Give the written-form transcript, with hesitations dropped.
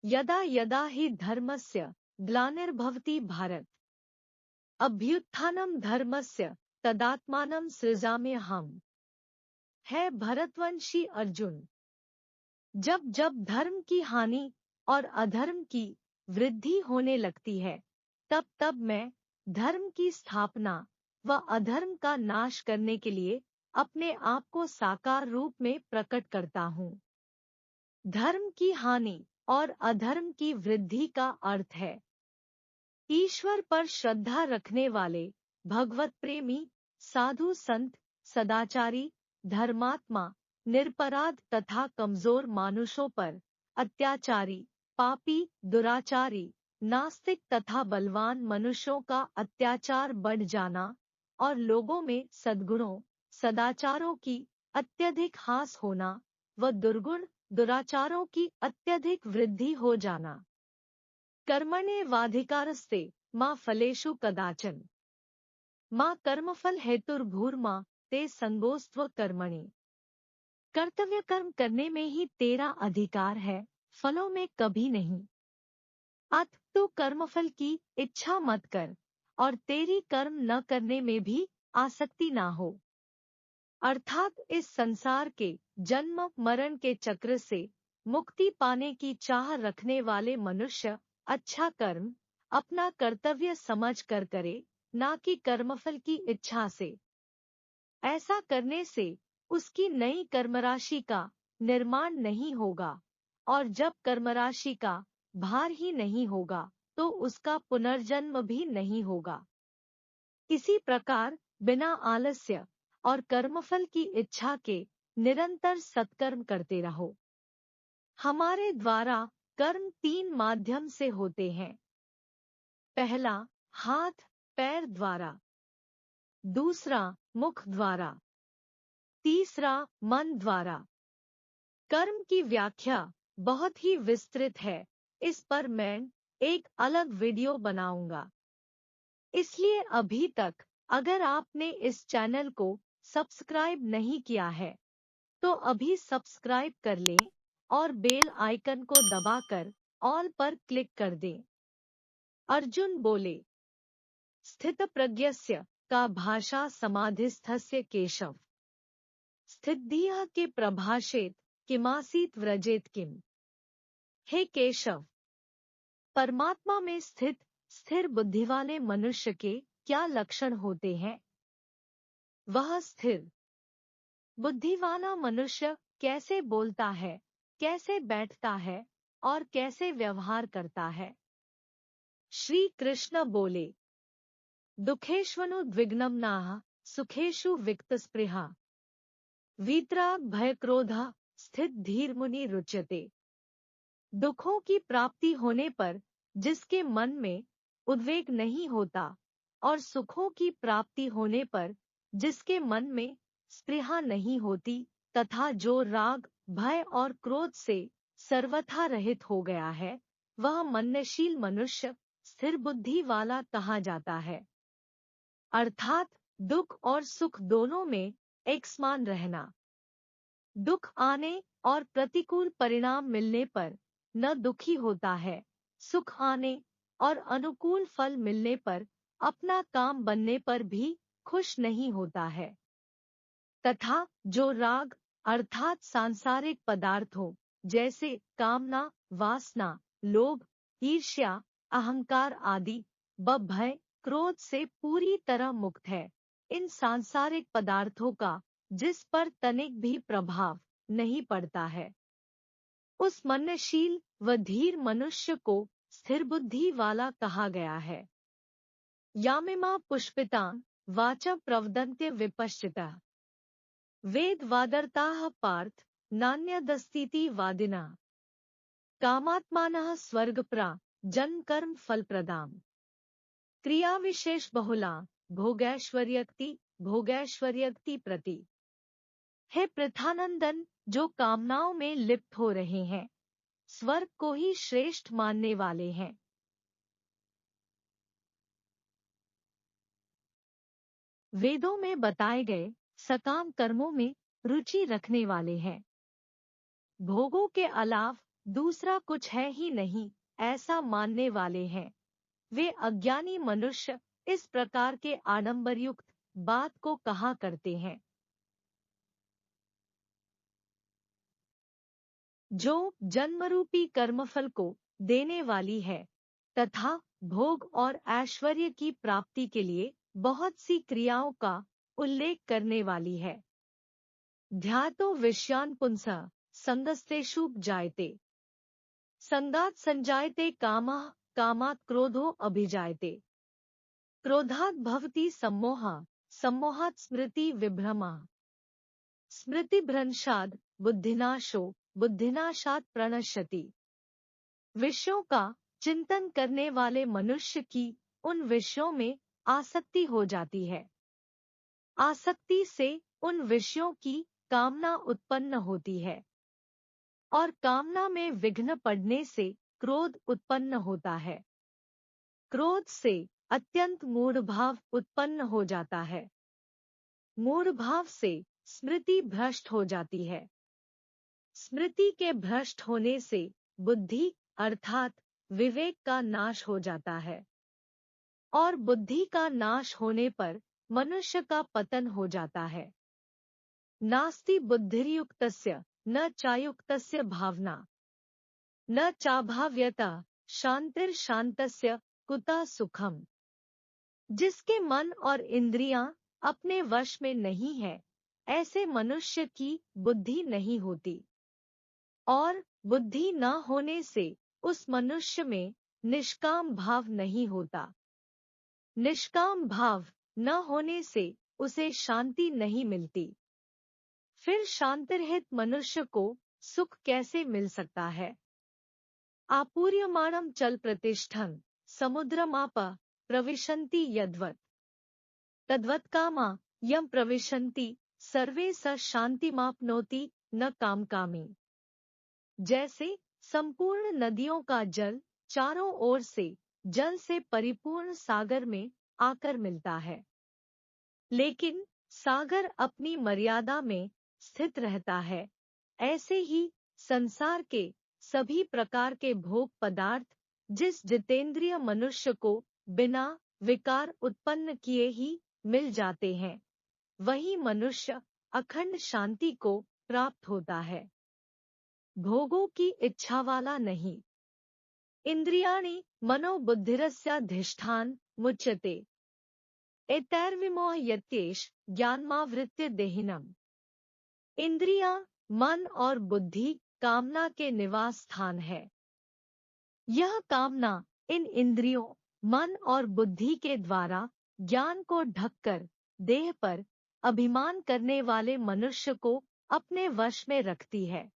यदा यदा हि धर्मस्य ग्लानिर्भवति भारत अभ्युत्थानं धर्मस्य तदात्मानं सृजाम्यहम्। है भरतवंशी अर्जुन, जब जब धर्म की हानि और अधर्म की वृद्धि होने लगती है, तब तब मैं धर्म की स्थापना व अधर्म का नाश करने के लिए अपने आप को साकार रूप में प्रकट करता हूँ। धर्म की हानि और अधर्म की वृद्धि का अर्थ है ईश्वर पर श्रद्धा रखने वाले भगवत प्रेमी साधु संत सदाचारी धर्मात्मा निरपराध तथा कमजोर मानुषों पर अत्याचारी पापी दुराचारी नास्तिक तथा बलवान मनुष्यों का अत्याचार बढ़ जाना और लोगों में सद्गुणों सदाचारों की अत्यधिक हास होना व दुर्गुण दुराचारों की अत्यधिक वृद्धि हो जाना। कर्मण्येवाधिकारस्ते मा फलेषु कदाचन मा कर्मफल हेतुर्भूर्मा ते संगोस्त्व कर्मणि। कर्तव्य कर्म करने में ही तेरा अधिकार है, फलों में कभी नहीं। अत तू कर्मफल की इच्छा मत कर और तेरी कर्म न करने में भी आसक्ति ना हो। अर्थात इस संसार के जन्म मरण के चक्र से मुक्ति पाने की चाह रखने वाले मनुष्य अच्छा कर्म अपना कर्तव्य समझ कर करे, ना कि कर्मफल की इच्छा से। ऐसा करने से उसकी नई कर्मराशि का निर्माण नहीं होगा और जब कर्मराशि का भार ही नहीं होगा तो उसका पुनर्जन्म भी नहीं होगा। इसी प्रकार बिना आलस्य और कर्मफल की इच्छा के निरंतर सत्कर्म करते रहो। हमारे द्वारा कर्म 3 माध्यम से होते हैं। पहला हाथ पैर द्वारा, दूसरा मुख द्वारा, तीसरा मन द्वारा। कर्म की व्याख्या बहुत ही विस्तृत है, इस पर मैं एक अलग वीडियो बनाऊंगा। इसलिए अभी तक अगर आपने इस चैनल को सब्सक्राइब नहीं किया है तो अभी सब्सक्राइब कर लें और बेल आइकन को दबाकर ऑल पर क्लिक कर दें। अर्जुन बोले, स्थितप्रज्ञस्य का भाषा समाधिस्थस्य केशव स्थितधियः के प्रभाषेत किमासीत व्रजेत किम। हे केशव, परमात्मा में स्थित स्थिर बुद्धि वाले मनुष्य के क्या लक्षण होते हैं? वह स्थिर बुद्धि वाला मनुष्य कैसे बोलता है, कैसे बैठता है और कैसे व्यवहार करता है? श्री कृष्ण बोले, दुखेष्वनुद्विग्नं नाः सुखेषु विक्तस्पृहा वीतराग भय क्रोध स्थित धीर मुनि रुच्यते। दुखों की प्राप्ति होने पर जिसके मन में उद्वेग नहीं होता और सुखों की प्राप्ति होने पर जिसके मन में स्पृहा नहीं होती तथा जो राग भय और क्रोध से सर्वथा रहित हो गया है, वह मननशील मनुष्य स्थिर बुद्धि वाला कहा जाता है। अर्थात दुख और सुख दोनों में एक समान रहना। दुख आने और प्रतिकूल परिणाम मिलने पर न दुखी होता है, सुख आने और अनुकूल फल मिलने पर अपना काम बनने पर भी खुश नहीं होता है। तथा जो राग अर्थात सांसारिक पदार्थों जैसे कामना वासना लोभ ईर्ष्या अहंकार आदि व भय क्रोध से पूरी तरह मुक्त है, इन सांसारिक पदार्थों का जिस पर तनिक भी प्रभाव नहीं पड़ता है, उस मननशील व धीर मनुष्य को स्थिर बुद्धि वाला कहा गया है। यामिमा पुष्पितां वाचा प्रवदन्त्य विपश्चिता वेद वादर्ताः पार्थ नान्यदस्तीति वादिना कामात्मानः स्वर्गप्रा जन्म कर्म फलप्रदाम् क्रिया विशेष बहुला भोगैश्वर्यक्ति प्रति। हे पृथानंदन, जो कामनाओं में लिप्त हो रहे हैं, स्वर्ग को ही श्रेष्ठ मानने वाले हैं। वेदों में बताए गए सकाम कर्मों में रुचि रखने वाले हैं। भोगों के अलावा दूसरा कुछ है ही नहीं, ऐसा मानने वाले हैं। वे अज्ञानी मनुष्य इस प्रकार के आडंबरयुक्त बात को कहा करते हैं। जो जन्मरूपी कर्मफल को देने वाली है तथा भोग और ऐश्वर्य की प्राप्ति के लिए बहुत सी क्रियाओं का उल्लेख करने वाली है। ध्यातो विषयान् पुंसः संगस्तेषु जायते, संगात् संजायते कामः, कामात् क्रोधो अभिजायते, क्रोधात् भवति सम्मोहः, सम्मोहात् स्मृति विभ्रमः, स्मृतिभ्रंशात् बुद्धिनाशो, बुद्धिनाशात् प्रणश्यति। विषयों का चिंतन करने वाले मनुष्य की उन विषयों में आसक्ति हो जाती है। आसक्ति से उन विषयों की कामना उत्पन्न होती है और कामना में विघ्न पड़ने से क्रोध उत्पन्न होता है। क्रोध से अत्यंत मूढ़ भाव उत्पन्न हो जाता है। मूढ़ भाव से स्मृति भ्रष्ट हो जाती है। स्मृति के भ्रष्ट होने से बुद्धि अर्थात विवेक का नाश हो जाता है और बुद्धि का नाश होने पर मनुष्य का पतन हो जाता है। नास्ति बुद्धिर्युक्तस्य न चायुक्तस्य भावना, न चाभाव्यता शांतिर्शांतस्य कुतः सुखम। जिसके मन और इंद्रियां अपने वश में नहीं है, ऐसे मनुष्य की बुद्धि नहीं होती और बुद्धि न होने से उस मनुष्य में निष्काम भाव नहीं होता। निष्काम भाव न होने से उसे शांति नहीं मिलती। फिर शांतिरहित मनुष्य को सुख कैसे मिल सकता है? आपूर्यमाणं चल प्रतिष्ठं समुद्रमाप प्रविशन्ति यद्वत्, तद्वत् कामा यम प्रविशन्ति सर्वे स शांतिमाप्नोति न कामकामी। जैसे संपूर्ण नदियों का जल चारों ओर से जल से परिपूर्ण सागर में आकर मिलता है, लेकिन सागर अपनी मर्यादा में स्थित रहता है, ऐसे ही संसार के सभी प्रकार के भोग पदार्थ जिस जितेंद्रिय मनुष्य को बिना विकार उत्पन्न किए ही मिल जाते हैं, वही मनुष्य अखंड शांति को प्राप्त होता है, भोगों की इच्छा वाला नहीं। इंद्रियाणि मनोबुद्धिरस्याधिष्ठान मुच्यते, एतैर्विमोह यत्येष ज्ञानमावृत्य देहिनम्। इंद्रियां, मन और बुद्धि कामना के निवास स्थान है। यह कामना इन इंद्रियों, मन और बुद्धि के द्वारा ज्ञान को ढककर देह पर अभिमान करने वाले मनुष्य को अपने वश में रखती है।